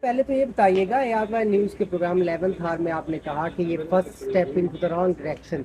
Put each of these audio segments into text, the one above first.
پہلے تو یہ بتائیے گا AR وائی نیوز کے پروگرام 11th آور میں آپ نے کہا کہ یہ first step in to the wrong direction,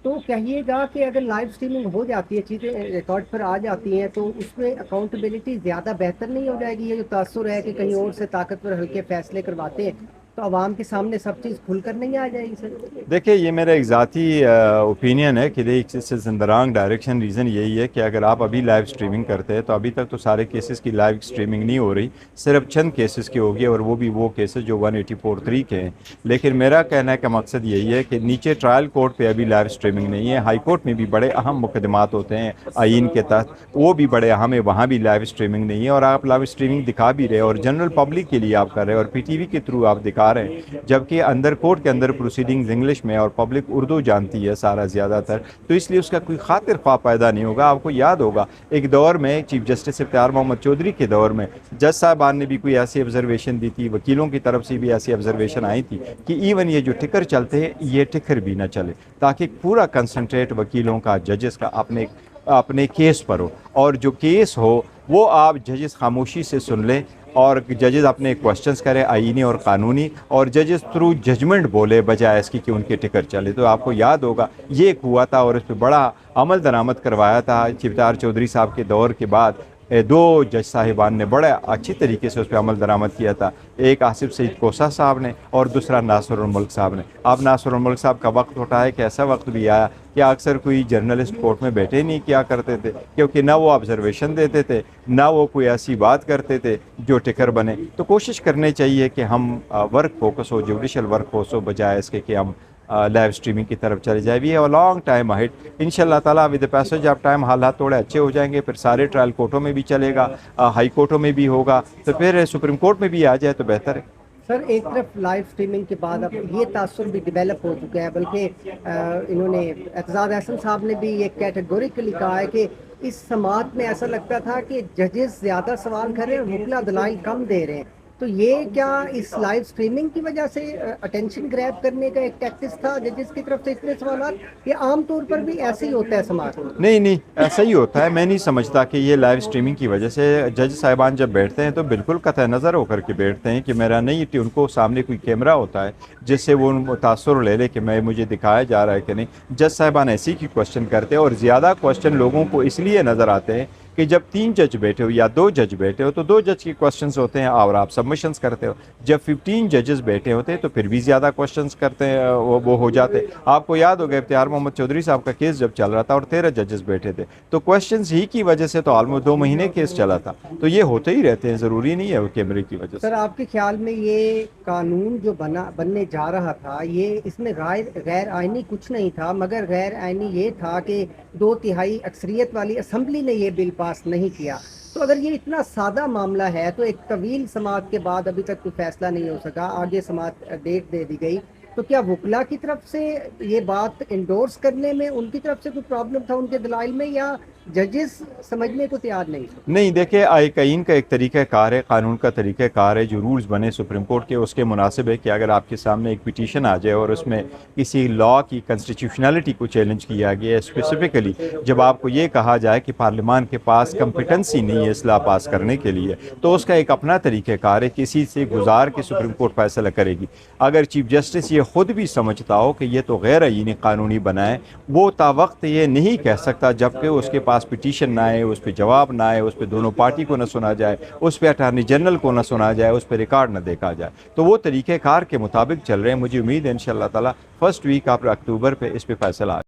تو کہیے گا کہ اگر لائیو اسٹریمنگ ہو جاتی ہے، چیزیں ریکارڈ پر آ جاتی ہیں، تو اس میں اکاؤنٹیبلٹی زیادہ بہتر نہیں ہو جائے گی؟ یہ جو تاثر ہے کہ کہیں اور سے طاقتور ہلکے فیصلے کرواتے ہیں تو عوام کے سامنے سب چیز کھل کر نہیں آ جائے گی سر؟ دیکھیں، یہ میرا ایک ذاتی اوپینین ہے کہ اس از ان دا رانگ ڈائریکشن. ریزن یہی ہے کہ اگر آپ ابھی لائیو اسٹریمنگ کرتے ہیں تو ابھی تک تو سارے کیسز کی لائیو اسٹریمنگ نہیں ہو رہی، صرف چند کیسز کی ہوگی، اور وہ بھی وہ کیسز جو 184(3) کے ہیں. لیکن میرا کہنے کا مقصد یہی ہے کہ نیچے ٹرائل کورٹ پہ ابھی لائیو اسٹریمنگ نہیں ہے. ہائی کورٹ میں بھی بڑے اہم مقدمات ہوتے ہیں آئین کے تحت، وہ بھی بڑے اہم ہے، وہاں بھی لائیو اسٹریمنگ نہیں ہے. اور آپ لائیو اسٹریمنگ دکھا بھی رہے اور جنرل پبلک کے لیے آپ کر رہے ہیں، اور PTV کے تھرو آپ دکھا رہے ہیں، جبکہ اندر کورٹ کے اندر پروسیڈنگز انگلش میں اور پبلک اردو جانتی ہے سارا زیادہ تر، تو اس لیے اس کا کوئی خاطر خواہ پیدا نہیں ہوگا. آپ کو یاد ہوگا ایک دور میں چیف جسٹس اختیار محمد چودھری کے دور میں جج صاحبان نے بھی کوئی ایسی آبزرویشن دی تھی، وکیلوں کی طرف سے بھی ایسی آبزرویشن آئی تھی کہ ایون یہ جو ٹکر چلتے ہیں یہ ٹکر بھی نہ چلے، تاکہ پورا کنسنٹریٹ وکیلوں کا، ججز کا اپنے کیس پر ہو، اور جو کیس ہو وہ آپ ججز خاموشی سے سن لیں اور ججز اپنے کوشچنز کرے آئینی اور قانونی، اور ججز تھرو ججمنٹ بولے بجائے اس کی کہ ان کے ٹکر چلے. تو آپ کو یاد ہوگا یہ ایک ہوا تھا، اور اس پہ بڑا عمل درآمد کروایا تھا چیف اختیار چودھری صاحب کے دور کے بعد. دو جج صاحبان نے بڑے اچھی طریقے سے اس پہ عمل درآمد کیا تھا، ایک آصف سعید کوسہ صاحب نے اور دوسرا ناصر الملک صاحب نے. اب ناصر الملک صاحب کا وقت اٹھا ہے کہ ایسا وقت بھی آیا کہ اکثر کوئی جرنلسٹ کورٹ میں بیٹھے نہیں کیا کرتے تھے، کیونکہ نہ وہ آبزرویشن دیتے تھے، نہ وہ کوئی ایسی بات کرتے تھے جو ٹکر بنے. تو کوشش کرنی چاہیے کہ ہم ورک فوکس ہو، جوڈیشل ورک فوکس ہو، بجائے اس کے کہ ہم لائیو اسٹریمنگ کی طرف چلے جائے. بھی ہے لانگ ٹائم اہیڈ ان شاء اللہ تعالیٰ. With the passage of time حالات تھوڑے اچھے ہو جائیں گے، پھر سارے ٹرائل کورٹوں میں بھی چلے گا، ہائی کورٹوں میں بھی ہوگا، تو پھر سپریم کورٹ میں بھی آ جائے تو بہتر ہے. سر ایک طرف لائیو اسٹریمنگ کے بعد اب یہ تاثر بھی ڈیولپ ہو چکا ہے، بلکہ انہوں نے اعتزاز احسن صاحب نے بھی یہ کیٹیگوریکلی کہا ہے کہ اس سماعت میں ایسا لگتا تھا کہ ججز زیادہ سوال کر رہے ہیں اور وکلا دلائل کم دے رہے ہیں. تو یہ کیا اس لائیو اسٹریمنگ کی وجہ سے اٹینشن گریب کرنے کا ایک ٹیکٹس تھا ججز کی طرف سے اتنے سوالات، یا عام طور پر بھی ایسے ہی ہوتا ہے سماعت؟ نہیں، ایسا ہی ہوتا ہے. میں نہیں سمجھتا کہ یہ لائیو اسٹریمنگ کی وجہ سے. جج صاحبان جب بیٹھتے ہیں تو بالکل قطع نظر ہو کر کے بیٹھتے ہیں کہ میرا نہیں، ان کو سامنے کوئی کیمرہ ہوتا ہے جس سے وہ تاثر لے لے کہ مجھے دکھایا جا رہا ہے کہ نہیں. جج صاحبان ایسی کی کوشچن کرتے ہیں، اور زیادہ کوشچن لوگوں کو اس لیے نظر آتے ہیں کہ جب 3 جج بیٹھے ہو یا 2 جج بیٹھے ہو تو 2 جج کے کوشچنز ہوتے ہیں اور آپ سبمیشنز کرتے ہو. جب 15 ججز بیٹھے ہوتے ہیں تو پھر بھی زیادہ کوشچنز کرتے ہیں، وہ ہو جاتے. آپ کو یاد ہوگا اختیار محمد چودھری صاحب کا کیس جب چل رہا تھا اور 13 ججز بیٹھے تھے، تو کوشچنز ہی کی وجہ سے تو آلموسٹ 2 مہینے کیس چلا تھا. تو یہ ہوتے ہی رہتے ہیں، ضروری نہیں ہے وہ کیمرے کی وجہ سے. سر آپ کے خیال میں یہ قانون جو بننے جا رہا تھا، یہ اس میں غیر آئینی کچھ نہیں تھا، مگر غیر آئینی یہ تھا کہ 2/3 اکثریت والی اسمبلی نے یہ بل پاس نہیں کیا. تو اگر یہ اتنا سادہ معاملہ ہے تو ایک طویل سماعت کے بعد ابھی تک کوئی فیصلہ نہیں ہو سکا، آگے سماعت ڈیٹ دے دی گئی، تو کیا وکلا کی طرف سے یہ بات انڈورس کرنے میں ان کی طرف سے کوئی پرابلم تھا ان کے دلائل میں، یا ججز سمجھنے کو تیار نہیں تھے؟ نہیں، دیکھیں آئین کا ایک طریقہ کار ہے، قانون کا طریقہ کار ہے. جو رولز بنے سپریم کورٹ کے اس کے مناسب ہے کہ اگر آپ کے سامنے ایک پٹیشن آ جائے اور اس میں کسی لا کی کنسٹیٹیوشنلٹی کو چیلنج کیا گیا ہے، اسپیسیفکلی جب آپ کو یہ کہا جائے کہ پارلیمان کے پاس کمپیٹنسی نہیں ہے اس لا پاس کرنے کے لیے، تو اس کا ایک اپنا طریقہ کار ہے، کسی سے گزار کے سپریم کورٹ فیصلہ کرے گی. اگر چیف جسٹس یہ خود بھی سمجھتا ہو کہ یہ تو غیر آئینی قانونی بنا ہے، وہ تا وقت یہ نہیں کہہ سکتا جب کہ اس کے پاس پٹیشن نہ آئے، اس پہ جواب نہ آئے، اس پہ دونوں پارٹی کو نہ سنا جائے، اس پہ اٹارنی جنرل کو نہ سنا جائے، اس پہ ریکارڈ نہ دیکھا جائے. تو وہ طریقہ کار کے مطابق چل رہے ہیں. مجھے امید ہے انشاءاللہ تعالی فرسٹ ویک آف اکتوبر پہ اس پہ فیصلہ آ